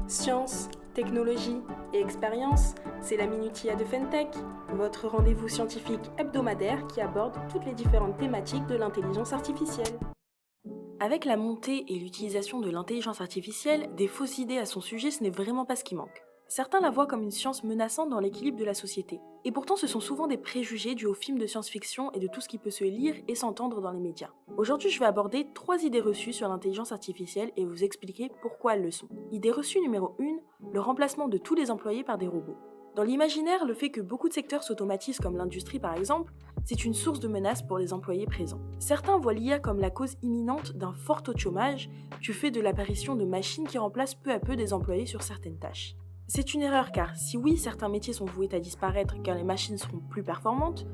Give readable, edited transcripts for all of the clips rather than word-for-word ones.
Science, technologie et expérience, c'est la Minute IA de Fentech, votre rendez-vous scientifique hebdomadaire qui aborde toutes les différentes thématiques de l'intelligence artificielle. Avec la montée et l'utilisation de l'intelligence artificielle, des fausses idées à son sujet, ce n'est vraiment pas ce qui manque. Certains la voient comme une science menaçante dans l'équilibre de la société. Et pourtant, ce sont souvent des préjugés dus aux films de science-fiction et de tout ce qui peut se lire et s'entendre dans les médias. Aujourd'hui, je vais aborder 3 idées reçues sur l'intelligence artificielle et vous expliquer pourquoi elles le sont. Idée reçue numéro 1, le remplacement de tous les employés par des robots. Dans l'imaginaire, le fait que beaucoup de secteurs s'automatisent comme l'industrie par exemple, c'est une source de menace pour les employés présents. Certains voient l'IA comme la cause imminente d'un fort taux de chômage du fait de l'apparition de machines qui remplacent peu à peu des employés sur certaines tâches. C'est une erreur car si oui, certains métiers sont voués à disparaître car les machines seront plus performantes,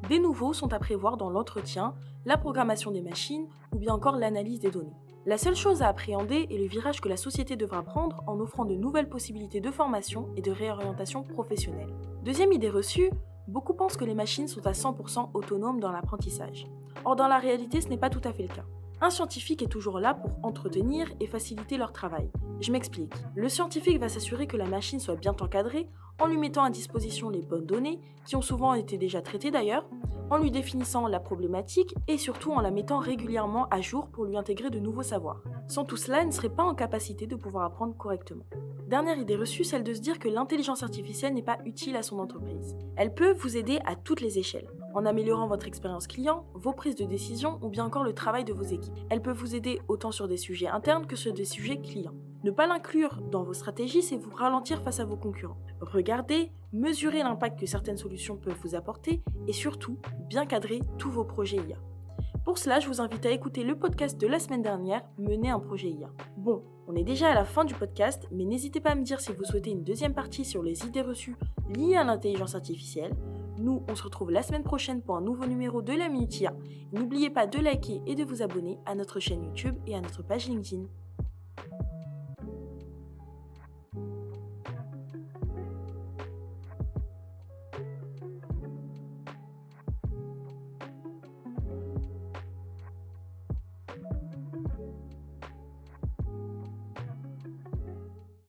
des nouveaux sont à prévoir dans l'entretien, la programmation des machines ou bien encore l'analyse des données. La seule chose à appréhender est le virage que la société devra prendre en offrant de nouvelles possibilités de formation et de réorientation professionnelle. Deuxième idée reçue, beaucoup pensent que les machines sont à 100% autonomes dans l'apprentissage. Or dans la réalité, ce n'est pas tout à fait le cas. Un scientifique est toujours là pour entretenir et faciliter leur travail. Je m'explique. Le scientifique va s'assurer que la machine soit bien encadrée en lui mettant à disposition les bonnes données, qui ont souvent été déjà traitées d'ailleurs, en lui définissant la problématique et surtout en la mettant régulièrement à jour pour lui intégrer de nouveaux savoirs. Sans tout cela, elle ne serait pas en capacité de pouvoir apprendre correctement. Dernière idée reçue, celle de se dire que l'intelligence artificielle n'est pas utile à son entreprise. Elle peut vous aider à toutes les échelles, en améliorant votre expérience client, vos prises de décision ou bien encore le travail de vos équipes. Elle peut vous aider autant sur des sujets internes que sur des sujets clients. Ne pas l'inclure dans vos stratégies, c'est vous ralentir face à vos concurrents. Regardez, mesurez l'impact que certaines solutions peuvent vous apporter et surtout, bien cadrer tous vos projets IA. Pour cela, je vous invite à écouter le podcast de la semaine dernière, Mener un projet IA. Bon, on est déjà à la fin du podcast, mais n'hésitez pas à me dire si vous souhaitez une deuxième partie sur les idées reçues liées à l'intelligence artificielle. Nous, on se retrouve la semaine prochaine pour un nouveau numéro de la Minute IA. N'oubliez pas de liker et de vous abonner à notre chaîne YouTube et à notre page LinkedIn.